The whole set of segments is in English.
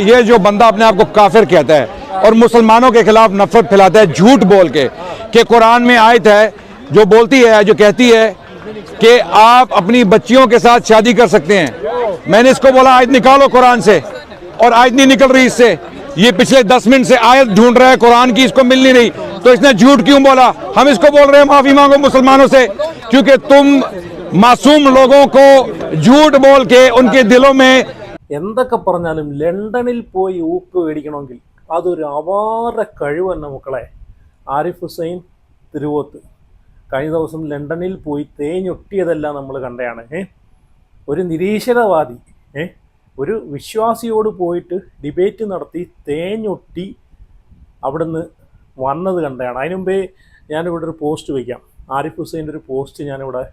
ये जो बंदा अपने आप को काफिर कहता है और मुसलमानों के खिलाफ नफरत फैलाता है झूठ बोल के कि कुरान में आयत है जो बोलती है, जो कहती है कि आप अपनी बच्चियों के साथ शादी कर सकते हैं। मैंने इसको बोला आयत निकालो कुरान से, और आयत नहीं निकल रही इससे। ये पिछले 10 मिनट से आयत ढूंढ रहा है कुरान की, इसको मिल नहीं रही, तो इसने झूठ क्यों बोला? हम इसको बोल रहे हैं माफी मांगो मुसलमानों से, क्योंकि तुम मासूम लोगों को झूठ बोल के उनके दिलों में എന്തൊക്കെ പറഞ്ഞാലും ലണ്ടനിൽ പോയി ഊക്ക് മേടിക്കണമെങ്കിൽ അതൊരു അപാര കഴിവ് തന്നെ മക്കളെ. ആരിഫ് ഹുസൈൻ തിരുവോത്ത് കഴിഞ്ഞ ദിവസം ലണ്ടനിൽ പോയി തേഞ്ഞൊട്ടിയതെല്ലാം നമ്മൾ കണ്ടതാണ്. ഒരു നിരീശ്വരവാദി ഒരു വിശ്വാസിയോട് പോയിട്ട് ഡിബേറ്റ് നടത്തി തേഞ്ഞൊട്ടി അവിടുന്ന് വന്നത് കണ്ടതാണ്. അതിനു മുമ്പേ ഞാനിവിടെ ഒരു പോസ്റ്റ് വയ്ക്കാം, ആരിഫ് ഹുസൈൻ്റെ ഒരു പോസ്റ്റ് ഞാനിവിടെ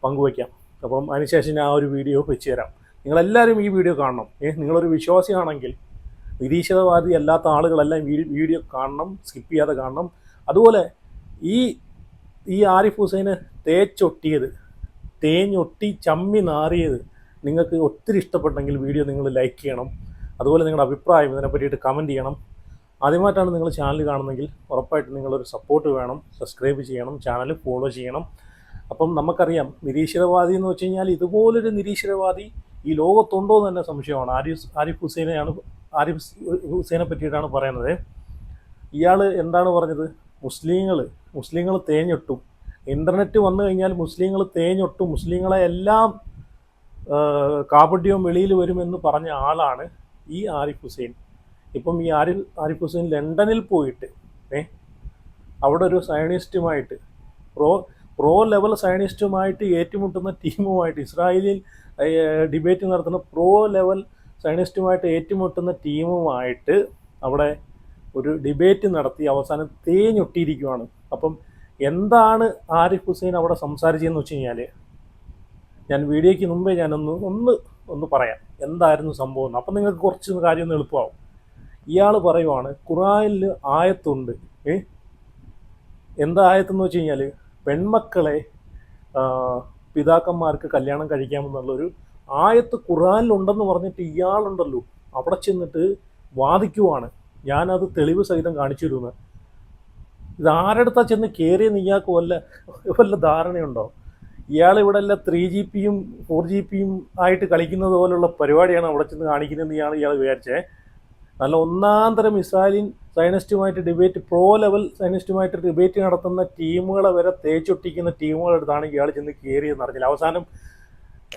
പങ്കുവയ്ക്കാം. അപ്പം അതിനുശേഷം ഞാൻ ആ ഒരു വീഡിയോ വെച്ച് തരാം. നിങ്ങളെല്ലാവരും ഈ വീഡിയോ കാണണം. നിങ്ങളൊരു വിശ്വാസിയാണെങ്കിൽ, നിരീശ്വരവാദി അല്ലാത്ത ആളുകളെല്ലാം വീഡിയോ കാണണം, സ്കിപ്പ് ചെയ്യാതെ കാണണം. അതുപോലെ ഈ ആരിഫ് ഹുസൈന് തേഞ്ഞൊട്ടി ചമ്മി നാറിയത് നിങ്ങൾക്ക് ഒത്തിരി ഇഷ്ടപ്പെട്ടെങ്കിൽ വീഡിയോ നിങ്ങൾ ലൈക്ക് ചെയ്യണം. അതുപോലെ നിങ്ങളുടെ അഭിപ്രായം ഇതിനെ പറ്റിയിട്ട് കമൻറ്റ് ചെയ്യണം. ആദ്യമായിട്ടാണ് നിങ്ങൾ ചാനൽ കാണുന്നതെങ്കിൽ ഉറപ്പായിട്ടും നിങ്ങളൊരു സപ്പോർട്ട് വേണം, സബ്സ്ക്രൈബ് ചെയ്യണം, ചാനൽ ഫോളോ ചെയ്യണം. അപ്പം നമുക്കറിയാം നിരീശ്വരവാദി എന്ന് വെച്ച് കഴിഞ്ഞാൽ ഇതുപോലൊരു നിരീശ്വരവാദി ഈ ലോകത്തുണ്ടോ എന്ന് തന്നെ സംശയമാണ്. ആരിഫ് ഹുസൈനെ പറ്റിയിട്ടാണ് പറയുന്നത്. ഇയാൾ എന്താണ് പറഞ്ഞത്? മുസ്ലിങ്ങൾ തേഞ്ഞൊട്ടും, ഇൻ്റർനെറ്റ് വന്നു കഴിഞ്ഞാൽ മുസ്ലിങ്ങൾ തേഞ്ഞൊട്ടും, മുസ്ലിങ്ങളെ എല്ലാം കാപട്യവും വെളിയിൽ വരുമെന്ന് പറഞ്ഞ ആളാണ് ഈ ആരിഫ് ഹുസൈൻ. ഇപ്പം ഈ ആരിഫ് ഹുസൈൻ ലണ്ടനിൽ പോയിട്ട് അവിടെ ഒരു സയനിസ്റ്റുമായിട്ട് പ്രോ ലെവൽ സയനിസ്റ്റുമായിട്ട് ഏറ്റുമുട്ടുന്ന ടീമുമായിട്ട്, ഇസ്രായേലിൽ ഡിബേറ്റ് നടത്തുന്ന പ്രോ ലെവൽ സയനിസ്റ്റുമായിട്ട് ഏറ്റുമുട്ടുന്ന ടീമുമായിട്ട് അവിടെ ഒരു ഡിബേറ്റ് നടത്തി അവസാനം തേഞ്ഞൊട്ടിയിരിക്കുകയാണ്. അപ്പം എന്താണ് ആരിഫ് ഹുസൈൻ അവിടെ സംസാരിച്ചതെന്ന് വെച്ച് കഴിഞ്ഞാൽ, ഞാൻ വീഡിയോയ്ക്ക് മുമ്പേ ഞാനൊന്ന് പറയാം എന്തായിരുന്നു സംഭവം. അപ്പം നിങ്ങൾക്ക് കുറച്ച് കാര്യം ഒന്ന് എളുപ്പമാവും. ഇയാൾ പറയുവാണ് ഖുർആനിൽ ആയത്തുണ്ട്. എന്താ ആയത്തെന്ന് വെച്ച് കഴിഞ്ഞാൽ, പെൺമക്കളെ പിതാക്കന്മാർക്ക് കല്യാണം കഴിക്കാമെന്നുള്ളൊരു ആയത്ത് ഖുർആനിലുണ്ടെന്ന് പറഞ്ഞിട്ട് ഇയാളുണ്ടല്ലോ അവിടെ ചെന്നിട്ട് വാദിക്കുവാണ്. ഞാനത് തെളിവ് സഹിതം കാണിച്ചു തരുമെന്ന്. ഇതാരടുത്താ ചെന്ന് കയറിയെന്ന് ഇയാൾക്ക് വല്ല ധാരണയുണ്ടോ? ഇയാൾ ഇവിടെ എല്ലാം 3GPയും 4GPയും ആയിട്ട് കളിക്കുന്നത് പോലുള്ള പരിപാടിയാണ് അവിടെ ചെന്ന് കാണിക്കുന്നതെന്ന് ഇയാൾ വിചാരിച്ചേ. നല്ല ഒന്നാം തരം ഇസ്രായേലിൻ സയനിസ്റ്റുമായിട്ട് ഡിബേറ്റ്, പ്രോ ലെവൽ സയനിസ്റ്റുമായിട്ട് ഡിബേറ്റ് നടത്തുന്ന ടീമുകളെ വരെ തേച്ചൊട്ടിക്കുന്ന ടീമുകളെടുത്താണ് ഇയാൾ ചെന്ന് കയറിയെന്ന് അറിഞ്ഞില്ല. അവസാനം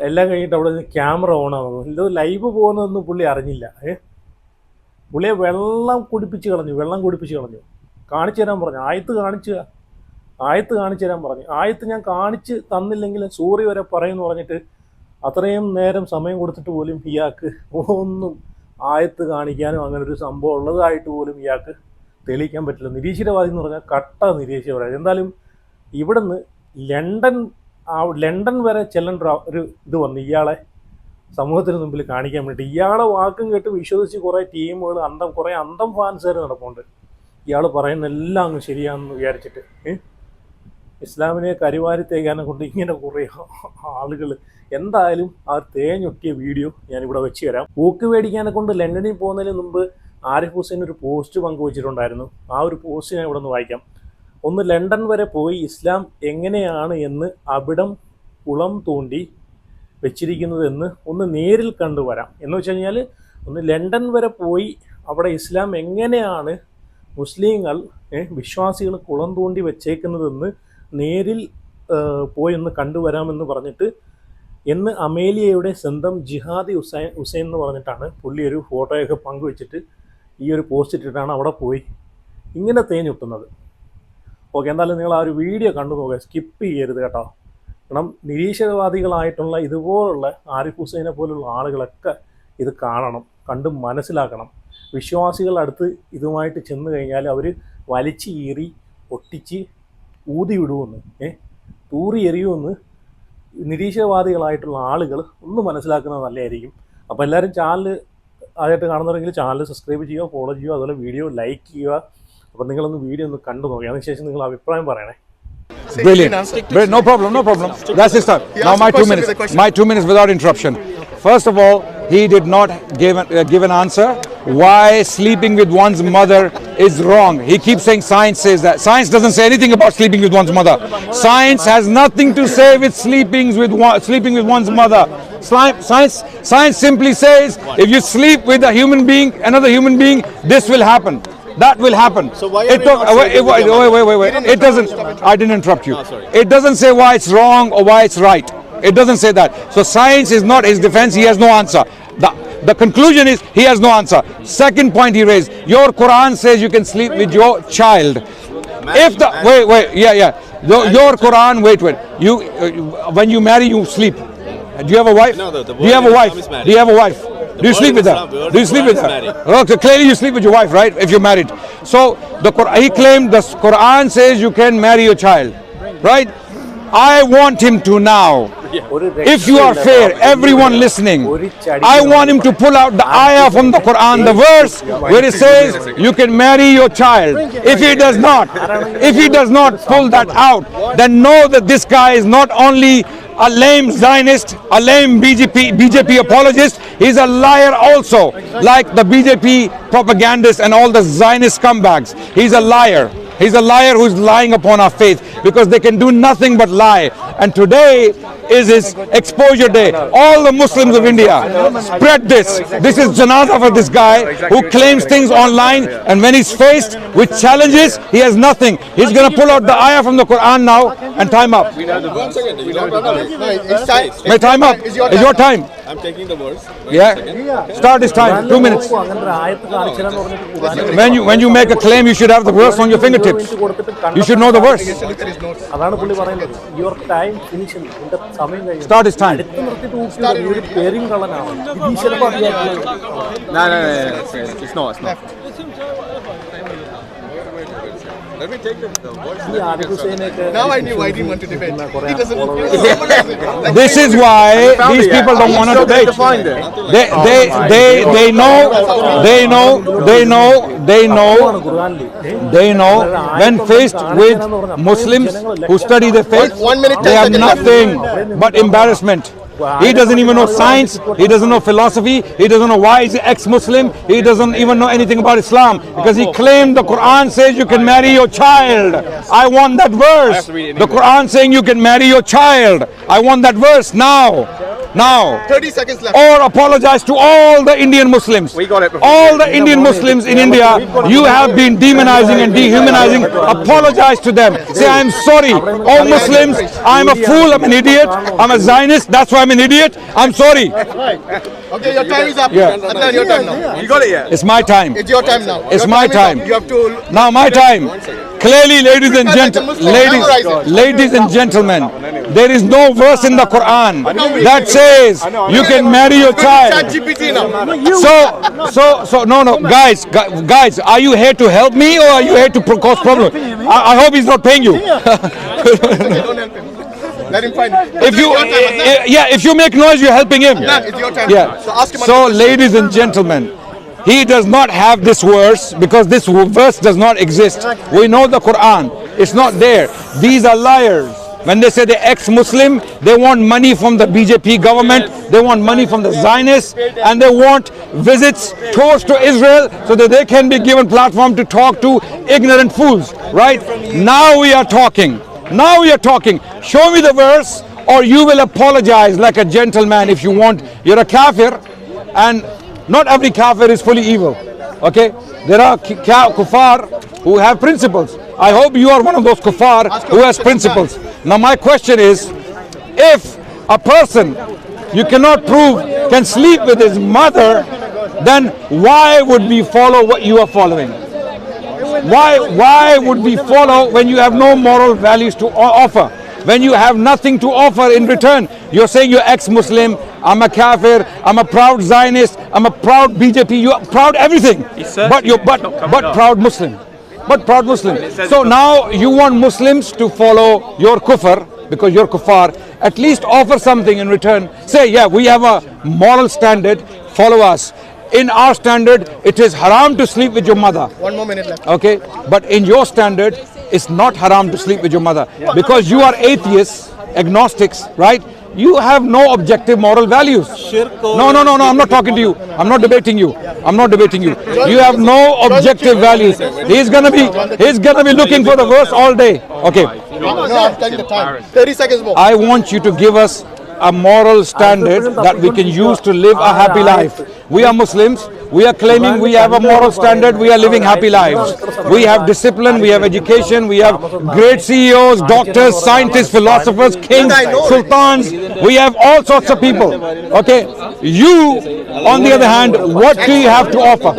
എല്ലാം കഴിഞ്ഞിട്ട് അവിടെ നിന്ന് ക്യാമറ ഓണാകുന്നു. ഇത് ലൈവ് പോകുന്നതൊന്നും പുള്ളി അറിഞ്ഞില്ല. പുള്ളിയെ വെള്ളം കുടിപ്പിച്ച് കളഞ്ഞു. കാണിച്ചു തരാൻ പറഞ്ഞു. ആയത്ത് കാണിച്ചു തരാൻ പറഞ്ഞു. ആയത്ത് ഞാൻ കാണിച്ച് തന്നില്ലെങ്കിൽ സൂറി വരെ പറയുമെന്ന് പറഞ്ഞിട്ട് അത്രയും നേരം സമയം കൊടുത്തിട്ട് പോലും ഇയാൾക്ക് ഒന്നും ആയത്ത് കാണിക്കാനും അങ്ങനെ ഒരു സംഭവം ഉള്ളതായിട്ട് പോലും ഇയാൾക്ക് തെളിയിക്കാൻ പറ്റില്ല. നിരീശ്വരവാദി എന്ന് പറഞ്ഞാൽ കട്ട നിരീശ്വരവാദി. എന്തായാലും ഇവിടുന്ന് ലണ്ടൻ വരെ ചെല്ലേണ്ട ഒരു ഇത് വന്നു ഇയാളെ സമൂഹത്തിന് മുമ്പിൽ കാണിക്കാൻ വേണ്ടി. ഇയാളെ വാക്കും കേട്ട് വിശ്വസിച്ച് കുറേ ടീമുകൾ, കുറേ അന്തം ഫാൻസുകാർ നടപ്പുണ്ട്. ഇയാൾ പറയുന്ന എല്ലാം അങ്ങ് ശരിയാണെന്ന് വിചാരിച്ചിട്ട് ഇസ്ലാമിനെ കരിവാരിത്തേക്കാനെ കൊണ്ട് ഇങ്ങനെ കുറേ ആളുകൾ. എന്തായാലും ആ തേഞ്ഞൊട്ടിയ വീഡിയോ ഞാനിവിടെ വെച്ച് തരാം. ഊക്ക് മേടിക്കാനെ കൊണ്ട് ലണ്ടനിൽ പോകുന്നതിന് മുമ്പ് ആരിഫ് ഹുസൈൻ ഒരു പോസ്റ്റ് പങ്കുവച്ചിട്ടുണ്ടായിരുന്നു. ആ ഒരു പോസ്റ്റ് ഞാൻ ഇവിടെ നിന്ന് വായിക്കാം. ഒന്ന്, ലണ്ടൻ വരെ പോയി ഇസ്ലാം എങ്ങനെയാണ് എന്ന് അവിടം കുളം തോണ്ടി വെച്ചിരിക്കുന്നതെന്ന് ഒന്ന് നേരിൽ കണ്ടുവരാം എന്ന് വെച്ച് കഴിഞ്ഞാൽ, ഒന്ന് ലണ്ടൻ വരെ പോയി അവിടെ ഇസ്ലാം എങ്ങനെയാണ് മുസ്ലിങ്ങൾ വിശ്വാസികൾ കുളം തോണ്ടി വെച്ചേക്കുന്നതെന്ന് നേരിൽ പോയി ഒന്ന് കണ്ടുവരാമെന്ന് പറഞ്ഞിട്ട്, എന്ന് അമേലിയയുടെ സ്വന്തം ജിഹാദി ഹുസൈൻ എന്ന് പറഞ്ഞിട്ടാണ് പുള്ളി ഒരു ഫോട്ടോയൊക്കെ പങ്കുവെച്ചിട്ട് ഈ ഒരു പോസ്റ്റ് ഇട്ടിട്ടാണ് അവിടെ പോയി ഇങ്ങനെ തേഞ്ഞൊട്ടുന്നത്. ഓക്കെ, എന്തായാലും നിങ്ങൾ ആ ഒരു വീഡിയോ കണ്ടു നോക്കുക, സ്കിപ്പ് ചെയ്യരുത് കേട്ടോ. കാരണം നിരീശ്വരവാദികളായിട്ടുള്ള ഇതുപോലുള്ള ആരിഫ് ഹുസൈനെ പോലുള്ള ആളുകളൊക്കെ ഇത് കാണണം, കണ്ട് മനസ്സിലാക്കണം. വിശ്വാസികൾ അടുത്ത് ഇതുമായിട്ട് ചെന്ന് കഴിഞ്ഞാൽ അവർ വലിച്ച് കീറി ഒട്ടിച്ച് ഊതി വിടുമെന്ന്, തൂറി എറിയുമെന്ന് നിരീശ്വരവാദികളായിട്ടുള്ള ആളുകൾ ഒന്ന് മനസ്സിലാക്കുന്നത് നല്ലതായിരിക്കും. അപ്പോൾ എല്ലാവരും ചാനൽ ആദ്യമായിട്ട് കാണുന്നവരെങ്കിൽ ചാനൽ സബ്സ്ക്രൈബ് ചെയ്യുക, ഫോളോ ചെയ്യുക, അതുപോലെ വീഡിയോ ലൈക്ക് ചെയ്യുക. അപ്പോൾ നിങ്ങളൊന്ന് വീഡിയോ ഒന്ന് കണ്ടു നോക്കുക, അതിനുശേഷം നിങ്ങൾ അഭിപ്രായം പറയണേ. Brilliant. No problem. That's it, sir. Now my 2 minutes without interruption. First of all, he did not give an answer why sleeping with one's mother is wrong. He keeps saying science says that. Science doesn't say anything about sleeping with one's mother. Science has nothing to say with sleeping with one's mother. Science simply says if you sleep with a human being, another human being, this will happen. That will happen. So why are It we don't- not saying wait. It doesn't. I didn't interrupt you. sorry. It doesn't say why it's wrong or why it's right. It doesn't say that. So science is not his defense. He has no answer. The conclusion is he has no answer. Second point he raised: your Quran says you can sleep with your child. If the your Quran, wait. You when you marry, you sleep. Do you have a wife? No, the Do you have a word in wife? Islam is married. Do you have a wife? Do you word sleep in with her? Islam, the word Do you in sleep with Quran her? is married. Okay, clearly you sleep with your wife, right? If you're married. So he claimed the Quran says you can marry your child, right? I want him to now. If you are fair, everyone listening, I want him to pull out the ayah from the Quran, the verse where it says you can marry your child. If he does not pull that out, then know that this guy is not only a lame Zionist, a lame BJP apologist, he's a liar also, like the BJP propagandists and all the Zionist scumbags. He's a liar. He's a liar who's lying upon our faith because they can do nothing but lie. And today is his exposure day. All the Muslims of India, spread this. This is janazah for this guy who claims things online, and when he's faced with challenges, he has nothing. He's going to pull out the ayah from the Quran now and time up. 1 second. You don't run away. No, it's time. My time up. It's your It's your time. I'm taking the words. Yeah. Start his time. 2 minutes. അങ്ങനെ ആയത്ത് കാണിച്ചാലെന്ന് പറഞ്ഞിട്ട് ഖുർആനിൽ When you make a claim, you should have the verse on your fingertips. You should know the verse. അതാണ് പുള്ളി പറയുന്നത്. Your time finish, നിന്റെ സമയം കഴിഞ്ഞു. Start his time. അടുത്ത് നിർത്തിയിട്ട് ഊക്കിയത് നീ ഒരു പേരും കള്ളനാണ്. ഇത് ഈശ്വരൻ പറഞ്ഞിട്ടുള്ള No. It's not. Let me take the words. ഈ Adil ഹുസൈനെയൊക്കെ Now I knew why he didn't want to debate. കുറേ He doesn't. followers. This is why these people don't want to debate. They know when faced with Muslims who study their faith, 1 minute, 10 they have seconds left. nothing but embarrassment. He doesn't even know science. He doesn't know philosophy. He doesn't know why he's ex-Muslim. He doesn't even know anything about Islam because he claimed the Quran says you can marry your child. I want that verse. The Quran saying you can marry your child. I want that verse now. 30 seconds left. Or apologize to all the Indian Muslims. We got it before. All the Indian Muslims in India, you have been demonizing and dehumanizing. Apologize to them. Say, I'm sorry. All Muslims, I'm a fool, I'm an idiot, I'm a Zionist, that's why I'm an idiot. I'm sorry. Okay, your time is up. Yeah. Adnan, your time now. You got it yet? It's my time. It's your time now. It's Your my is time. up. You have to. Now my time. Clearly, ladies and Memorize it. ladies and gentlemen, there is no verse in the Quran that says you can marry your child. ChatGPT now. No, guys, are you here to help me or are you here to cause problem? I hope he's not paying you. Don't help him. Let him find it. If you, It's your time, Adnan. if you make noise, you're helping him. Adnan, it's your time. Yeah. So ask him. So, ladies and gentlemen, he does not have this verse because this verse does not exist. We know the Quran. It's not there. These are liars. When they say they're ex-Muslim, they want money from the BJP government, they want money from the Zionists, and they want visits, tours to Israel so that they can be given platform to talk to ignorant fools, right? Now we are talking. Show me the verse or you will apologize like a gentleman if you want. You're a kafir, and not every kafir is fully evil, okay? There are kuffar who have principles. I hope you are one of those kuffar who has principles. Now my question is, if a person you cannot prove can sleep with his mother, then why would we follow what you are following? Why would we follow when you have no moral values to offer? When you have nothing to offer in return? You're saying you're ex-Muslim, I'm a kafir, I'm a proud Zionist, I'm a proud BJP, you're proud everything. But you're proud Muslim. So now you want Muslims to follow your kufr because you're kuffar. At least offer something in return. Say, yeah, we have a moral standard, follow us. In our standard, it is haram to sleep with your mother. 1 more minute left. Okay, but in your standard, it's not haram to sleep with your mother because you are atheists, agnostics, right? you have no objective moral values. No, I'm not talking to you. I'm not debating you. You have no objective values. He's gonna be looking for the verse all day. Okay. No, I'm telling the time. 30 seconds more. I want you to give us a moral standard that we can use to live a happy life. We are Muslims. We are claiming we have a moral standard. We are living happy lives. We have discipline. We have education. We have great CEOs, doctors, scientists, philosophers, kings, sultans. We have all sorts of people. Okay. You, on the other hand, what do you have to offer?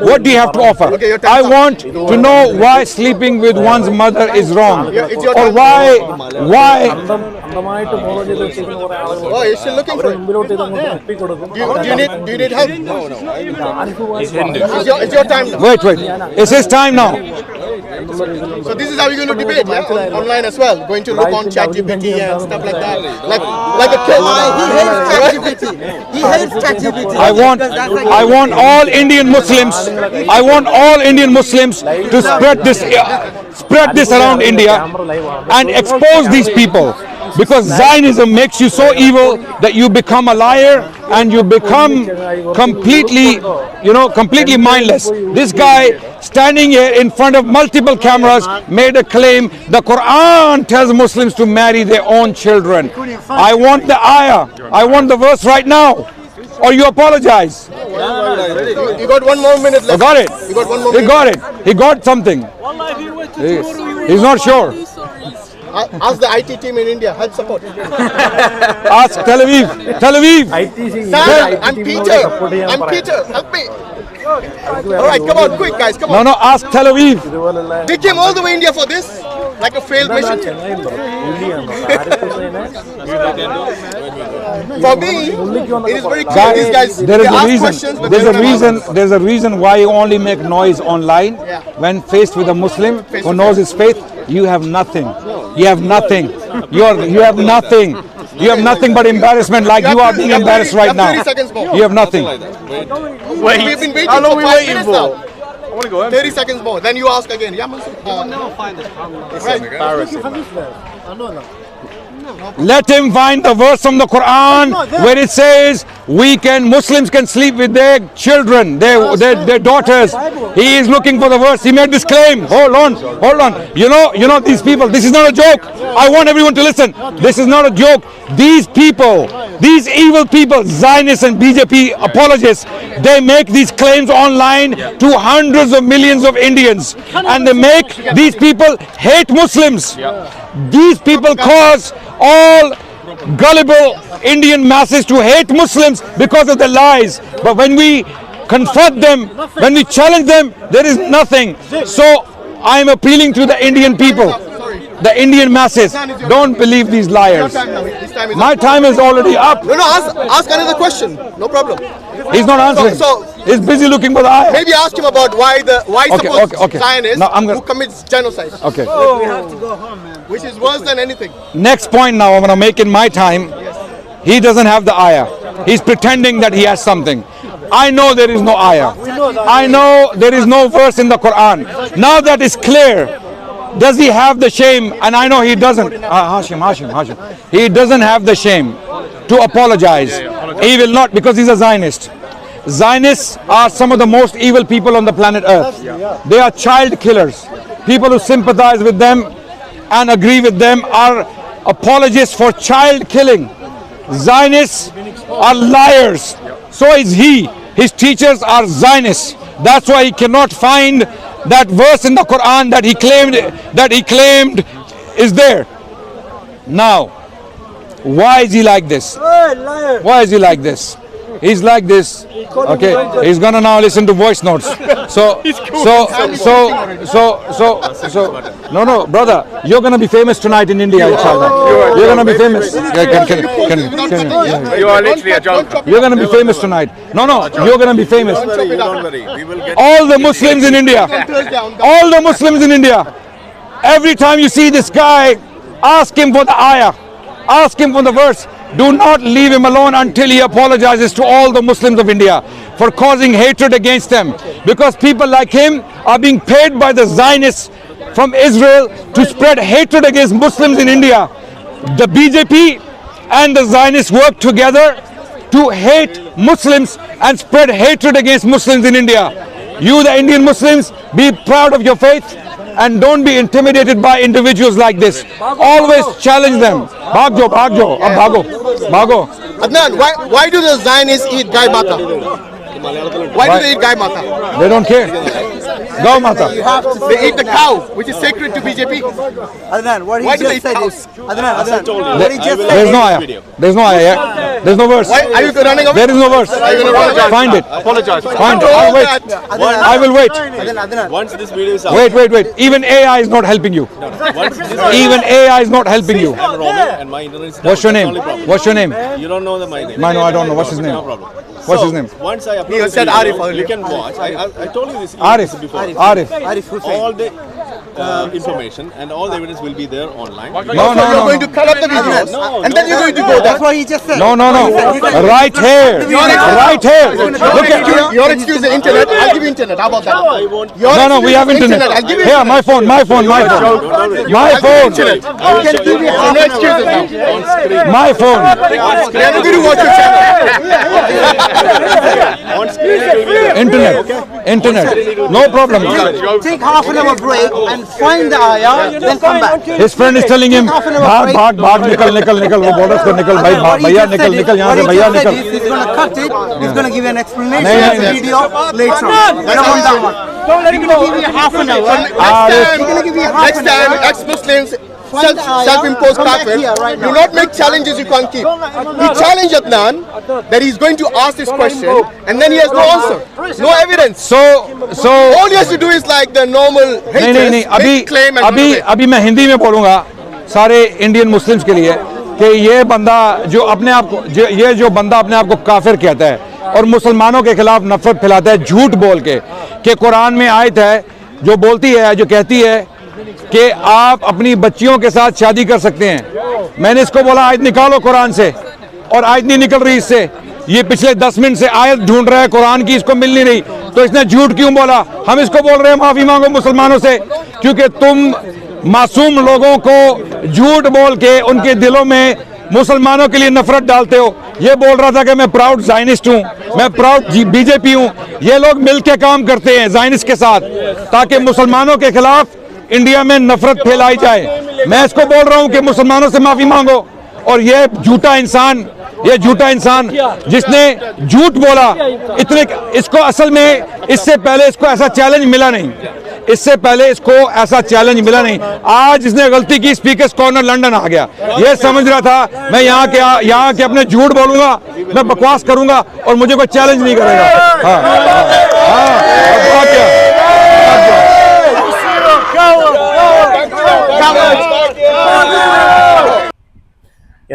What do you have to offer? I want to know why sleeping with one's mother is wrong, or why Oh, you're still looking for it. Do you need help? No. It's your time now. Wait. It's his time now. So this is how you're going to debate, yeah? Online as well. Going to look on ChatGPT and stuff like that. Like a kid. He hates ChatGPT. I want all Indian Muslims. I want all Indian Muslims to spread this around India and expose these people. Because Zionism makes you so evil that you become a liar and you become completely mindless. This guy standing here in front of multiple cameras made a claim the Quran tells Muslims to marry their own children. I want the ayah. I want the verse right now. Or you apologize. You got 1 more minute left. I got it. You got 1 more He minute. got it. He got something. He's not sure. Ask the IT team in India. Help support. Ask Tel Aviv. Sir, I'm Peter. Help me. Alright, come on, quick guys, come on. No, ask Tel Aviv. They came all the way India for this? Like a failed mission? For me, it is very clear. These guys, There is they a ask reason. questions, but they don't answer. There's a reason why you only make noise online. When faced with a Muslim who knows his faith, you have nothing. You have nothing. You have nothing. You have nothing but embarrassment, like you are being embarrassed right now. 30 seconds more. You have nothing. Like that. Wait. We've been waiting How long for we 5 waiting minutes for? now. I want to go 30 seconds more. Then you ask again. Yeah, Mansur. Let him find the verse from the Quran where it says Muslims can sleep with their children, their daughters. He is looking for the verse. He made this claim. Hold on. You know these people. This is not a joke. I want everyone to listen. This is not a joke. These people, these evil people, Zionists and BJP apologists, they make these claims online to hundreds of millions of Indians, and they make these people hate Muslims. These people cause all gullible Indian masses to hate Muslims because of their lies. But when we confront them, when we challenge them, there is nothing. So I am appealing to the Indian people, the Indian masses. Don't believe these liars. My time is already up. No, ask another question. No problem. He's not answering. So- He's busy looking for the ayah. Maybe ask him about why Okay. Zionists Now I'm gonna- who commits genocide, Okay. which is worse than anything. Next point now I'm going to make in my time. He doesn't have the ayah. He's pretending that he has something. I know there is no ayah. I know there is no verse in the Quran. Now that is clear, does he have the shame? And I know he doesn't. Hashim. He doesn't have the shame to apologize. He will not, because he's a Zionist. Zionists are some of the most evil people on the planet Earth. They are child killers. People who sympathize with them and agree with them are apologists for child killing. Zionists are liars. So is he. His teachers are Zionists. That's why he cannot find that verse in the Quran that he claimed is there. Now, why is he like this? Why is he like this? He's like this. Okay, he's gonna now listen to voice notes. No, brother, you're gonna be famous tonight in India, inshallah. You're gonna be famous. You are literally a joker. You're gonna be famous tonight. No, you're gonna be famous. Don't worry. We will get. All the Muslims in India, every time you see this guy, ask him for the ayah, ask him for the verse. Do not leave him alone until he apologizes to all the Muslims of India for causing hatred against them. Because people like him are being paid by the Zionists from Israel to spread hatred against Muslims in India. The BJP and the Zionists work together to hate Muslims and spread hatred against Muslims in India. You, the Indian Muslims, be proud of your faith and don't be intimidated by individuals like this. Always challenge them. Bhag jo, ab bhago, bhago. Adnan, why do the Zionists eat Gai Mata? Why do they eat Gai Mata? They don't care. Gau Mata. They eat the cow, which is sacred to BJP. Adnan, what Why he do they just said cows? is Adnan, what he just said There's is no ayah. There's no ayah. Yeah? There's no verse. Why are you running away? There is no verse. Are you gonna run away? Find it. Apologize. Find it. I'll wait. I will wait. Adnan. Once this video is out, Wait. Even AI is not helping you. once this Even AI is not helping you. I'm Robert and my internet is down. What's your That's name? the only problem. What's your name? You don't know my name. I know, I don't know. What's his name? No problem. What's So, his name? Once I upload He this said video, Arif earlier. you can watch. I told you this Arif. before. Arif. Arif Hussain. All the information and all the evidence will be there online. No, So you're going to cut up the videos, and then you're going to go there. That's what he just said. No. Right here. Right here. Look at you. Your excuse the internet. I'll give you internet. How about that? Your No, we excuse have the internet. I'll give you Here, internet. my phone. My phone. I'll give you internet. My I can give you no excuses now. phone. We are not going to watch your channel. On screen it will be there. Internet. No problem. Take half an hour break and find the ayah, then come back. His friend is telling him, भाग निकल वो बोल रहा है उसको निकल भाई What he भैया just said निकल is- यहाँ what से he भैया just said निकल. is he's going to cut it. He's going to give you an explanation नहीं, of the नहीं. video later on. We don't want that one. He's going to give you half an hour. Next time, ex-Muslims, self-imposed kafir, do not make challenges you can't keep. You challenge Adnan that he's going to ask this question, and then he has no answer, no evidence. So All he has to do is like the normal haters, नहीं make claim and run away. अभी मैं हिंदी में बोलूंगा सारे Indian Muslims के लिए कि ये बंदा जो अपने आप को ये जो बंदा अपने आप को काफिर कहता है और मुसलमानों के खिलाफ नफरत फैलाता है झूठ बोल के कि कुरान में आयत है जो बोलती है जो कहती है कि आप अपनी बच्चियों के साथ शादी कर सकते हैं. मैंने इसको बोला आयत निकालो कुरान से और आयत नहीं निकल रही इससे. ये पिछले 10 मिनट से आयत ढूंढ रहा है कुरान की, इसको मिल नहीं रही. तो इसने झूठ क्यों बोला? हम इसको बोल रहे हैं माफी मांगो मुसलमानों से क्योंकि तुम मासूम लोगों को झूठ बोल के उनके दिलों में मुसलमानों के लिए नफरत डालते हो. ये बोल रहा था कि मैं प्राउड जायनिस्ट हूं, मैं प्राउड बीजेपी हूं. ये लोग मिलके काम करते हैं जायनिस्ट के साथ ताकि मुसलमानों के खिलाफ इंडिया में नफरत फैलाई जाए. मैं इसको बोल रहा हूं कि मुसलमानों से माफी मांगो. और ये झूठा इंसान जिसने झूठ बोला इतने, इसको असल में इससे पहले इसको ऐसा चैलेंज मिला नहीं. इससे पहले इसको ऐसा चैलेंज मिला नहीं. आज इसने गलती की, स्पीकर्स कॉर्नर लंदन आ गया. ये समझ रहा था मैं यहाँ के अपने झूठ बोलूंगा, मैं बकवास करूंगा और मुझे कोई चैलेंज नहीं करेगा. हाँ,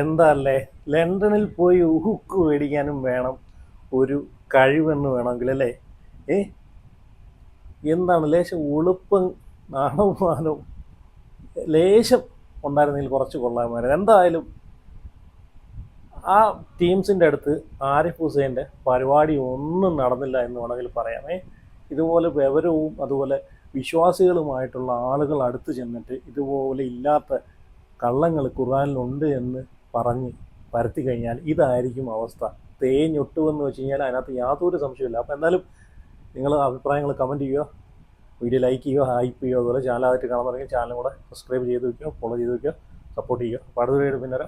എന്താല്ലേ, ലണ്ടനിൽ പോയി ഉഹുക്ക് മേടിക്കാനും വേണം ഒരു കഴിവെന്ന് വേണമെങ്കിൽ അല്ലേ? എന്താണ് ലേശം ഉളുപ്പും നാണവുമാനവും ലേശം ഉണ്ടായിരുന്നെങ്കിൽ കുറച്ച് കൊള്ളാമായിരുന്നു. എന്തായാലും ആ ടീംസിൻ്റെ അടുത്ത് ആരിഫ് ഹുസൈൻ്റെ പരിപാടി ഒന്നും നടന്നില്ല എന്ന് വേണമെങ്കിൽ പറയാമേ. ഇതുപോലെ വിവരവും അതുപോലെ വിശ്വാസികളുമായിട്ടുള്ള ആളുകൾ അടുത്ത് ചെന്നിട്ട് ഇതുപോലെ ഇല്ലാത്ത കള്ളങ്ങൾ ഖുർആനിലുണ്ട് എന്ന് പറഞ്ഞ് പരത്തി കഴിഞ്ഞാൽ ഇതായിരിക്കും അവസ്ഥ. തേഞ്ഞൊട്ടുമെന്ന് വെച്ച് കഴിഞ്ഞാൽ അതിനകത്ത് യാതൊരു സംശയമില്ല. അപ്പോൾ എന്തായാലും നിങ്ങൾ അഭിപ്രായങ്ങൾ കമൻറ്റ് ചെയ്യുക, വീഡിയോ ലൈക്ക് ചെയ്യുക, ഹൈപ്പ് ചെയ്യുക. അതുപോലെ ചാനൽ ആയിട്ട് കാണാൻ തുടങ്ങി ചാനലും കൂടെ സബ്സ്ക്രൈബ് ചെയ്ത് വയ്ക്കുക, ഫോളോ ചെയ്ത് വയ്ക്കുക, സപ്പോർട്ട് ചെയ്യുക. അപ്പോൾ അടുത്ത വീഡിയോ പിന്നെ